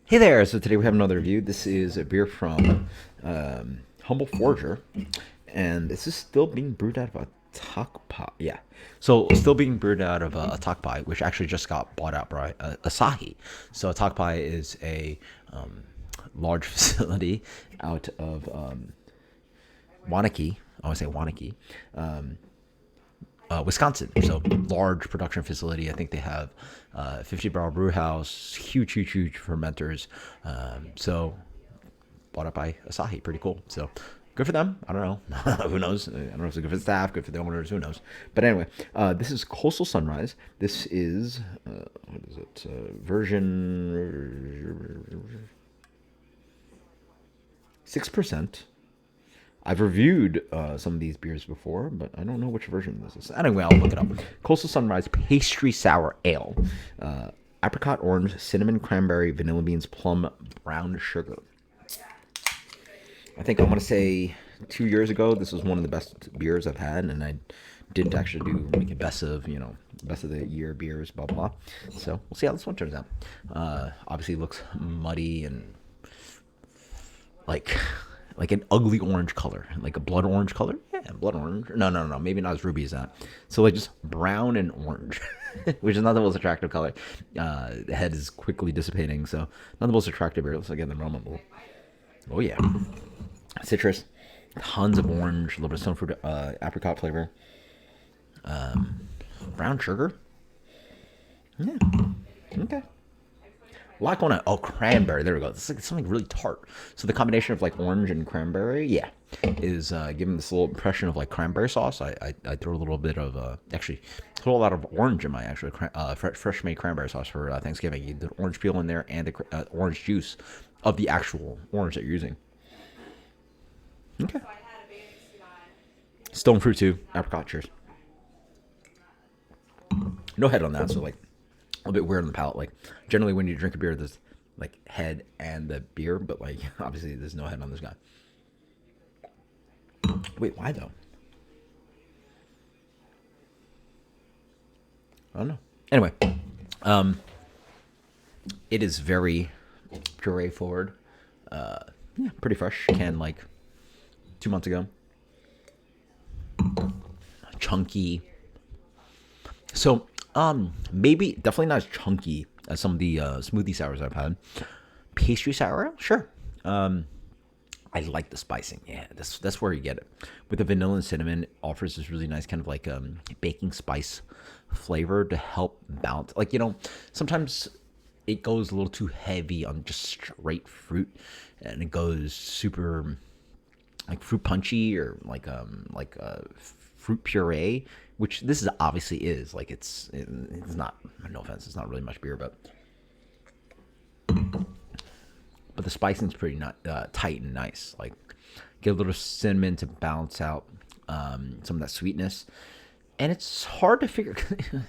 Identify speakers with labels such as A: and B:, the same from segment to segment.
A: Hey there! So today we have another review. This is a beer from Humble Forager, and this is still being brewed out of a talk pot. Yeah, so still being brewed out of a talk pot, which actually just got bought out by Asahi. So a talk pot is a large facility out of Wanakee. I want to say Wanakee, Wisconsin. So large production facility. I think they have 50-barrel brew house, huge fermenters. So bought up by Asahi. Pretty cool. So good for them. I don't know. Who knows? I don't know if it's good for the staff, good for the owners. Who knows? But anyway, this is Coastal Sunrise. This is what is it? Version 6%. I've reviewed some of these beers before, but I don't know which version this is. Anyway, I'll look it up. Coastal Sunrise Pastry Sour Ale. Apricot, orange, cinnamon, cranberry, vanilla beans, plum, brown sugar. I think I'm going to say 2 years ago, this was one of the best beers I've had, and I didn't actually do like a best of the year beers, blah, blah. So we'll see how this one turns out. Obviously, it looks muddy and like like an ugly orange color, like a blood orange color. Yeah, blood orange. No. Maybe not as ruby as that. So like just brown and orange, which is not the most attractive color. The head is quickly dissipating, so not the most attractive here. Let's get the aroma. Oh yeah, citrus, tons of orange, a little bit of stone fruit, apricot flavor, brown sugar. Yeah. Okay. A lot going on. Oh, cranberry. There we go. It's like something really tart. So the combination of like orange and cranberry, yeah, is giving this little impression of like cranberry sauce. I throw a little bit of actually throw a lot of orange in my actual fresh made cranberry sauce for Thanksgiving. You the orange peel in there and the orange juice of the actual orange that you're using. Okay. Stone fruit too. Apricot. Cheers. No head on that, so like a little bit weird on the palate. Like generally when you drink a beer, there's like head and the beer, but like obviously there's no head on this guy. Wait, why though? I don't know. Anyway, it is very puree forward. Yeah, pretty fresh. Can like 2 months ago. Chunky. So maybe definitely not as chunky as some of the smoothie sours I've had. Pastry sour, sure. I like the spicing. Yeah, that's where you get it. With the vanilla and cinnamon, it offers this really nice kind of like baking spice flavor to help balance. Like sometimes it goes a little too heavy on just straight fruit, and it goes super like fruit punchy or like fruit puree, which this is obviously is. Like it's not. No offense, it's not really much beer, but the spicing's pretty not tight and nice. Like get a little cinnamon to balance out some of that sweetness. And it's hard to figure.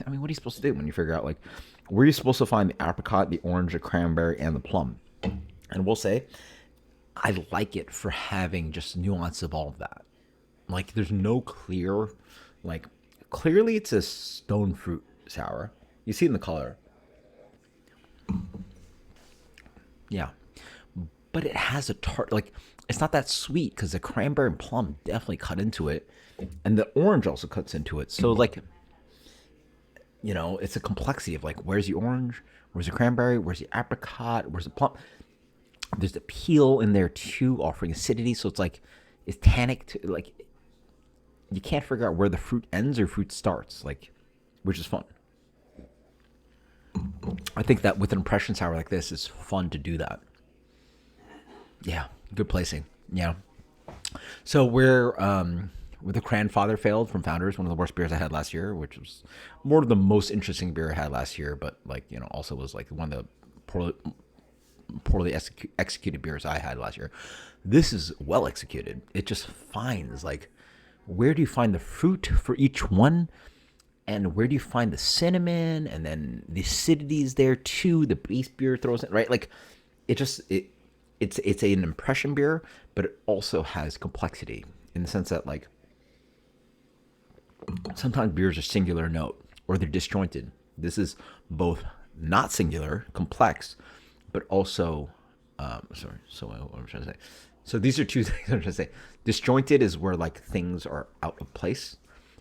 A: I mean, what are you supposed to do when you figure out like where are you supposed to find the apricot, the orange, the cranberry, and the plum? And we'll say I like it for having just nuance of all of that. Like there's no clear, like clearly it's a stone fruit sour. You see it in the color. Yeah, but it has a tart. Like it's not that sweet because the cranberry and plum definitely cut into it, and the orange also cuts into it. So like it's a complexity of like where's the orange, where's the cranberry, where's the apricot, where's the plum. There's the peel in there too, offering acidity. So it's like it's tannic. Like you can't figure out where the fruit ends or fruit starts. Like, which is fun. I think that with an impression sour like this, it's fun to do that. Yeah, good placing. Yeah. So we're with the Grandfather failed from Founders, one of the worst beers I had last year, which was more of the most interesting beer I had last year, but like also was like one of the poorly executed beers I had last year. This is well executed. It just finds like where do you find the fruit for each one, and where do you find the cinnamon, and then the acidity is there too. The base beer throws it right, like it's an impression beer, but it also has complexity in the sense that like sometimes beers are singular note or they're disjointed. This is both not singular, complex, but also, sorry. So what I'm trying to say. So these are two things I'm trying to say. Disjointed is where like things are out of place,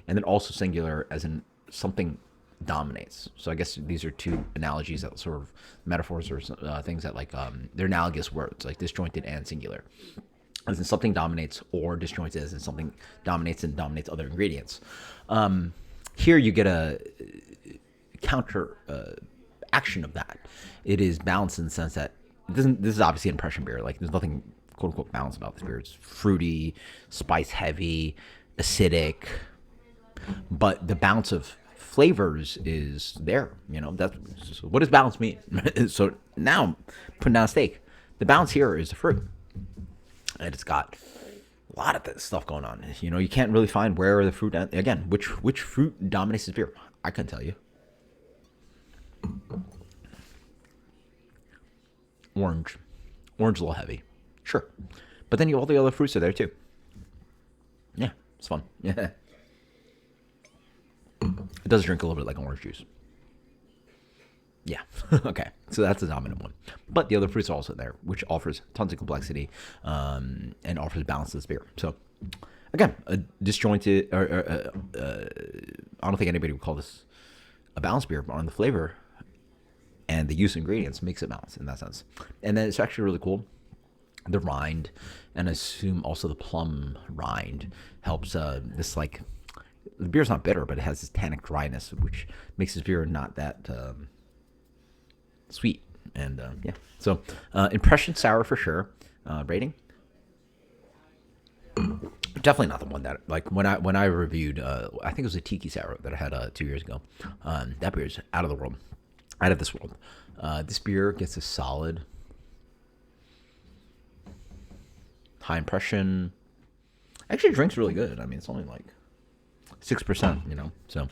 A: and then also singular as in something dominates. So I guess these are two analogies that sort of metaphors or things that like they're analogous words like disjointed and singular. As in something dominates, or disjointed as in something dominates and dominates other ingredients. Here you get a counter action of that. It is balanced in the sense that it doesn't. This is obviously an impression beer. Like there's nothing quote unquote balanced about this beer. It's fruity, spice heavy, acidic, but the balance of flavors is there. You know that's so what does balance mean? So now putting down a steak, the balance here is the fruit, and it's got a lot of this stuff going on. You know, you can't really find where the fruit again, which fruit dominates this beer. I couldn't tell you. Orange, orange a little heavy, sure, but then all the other fruits are there too. Yeah, it's fun. Yeah, it does drink a little bit like orange juice. Yeah. Okay. So that's the dominant one. But the other fruits are also there, which offers tons of complexity and offers balance to this beer. So, again, a disjointed, I don't think anybody would call this a balanced beer, but on the flavor and the use of ingredients makes it balanced in that sense. And then it's actually really cool. The rind, and I assume also the plum rind, helps this like, the beer's not bitter, but it has this tannic dryness, which makes this beer not that sweet. And yeah, so impression sour for sure. Rating, definitely not the one that like when I reviewed. I think it was a tiki sour that I had 2 years ago. That beer is out of the world, out of this world. This beer gets a solid high impression. Actually, drinks really good. I mean, it's only like 6%. You know, so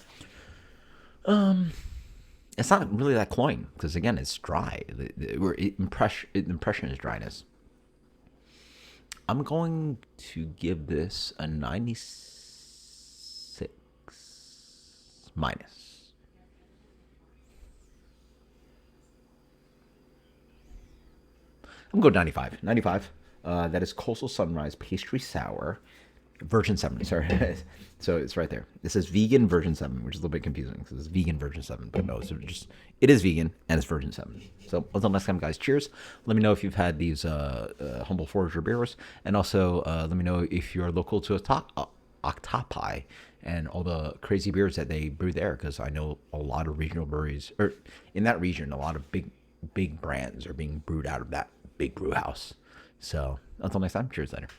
A: it's not really that cloying because again, it's dry. Impression is dryness. I'm going to give this a 96 minus. I'm going to go 95. 95. That is Coastal Sunrise Pastry Sour. Version 70, sorry. So it's right there. It says vegan version 7, which is a little bit confusing because it's vegan version 7, but no, it is vegan and it's version 7. So until next time, guys, cheers. Let me know if you've had these humble forager beers, and also let me know if you're local to Octopi and all the crazy beers that they brew there, because I know a lot of regional breweries, or in that region, a lot of big brands are being brewed out of that big brew house. So until next time, cheers later.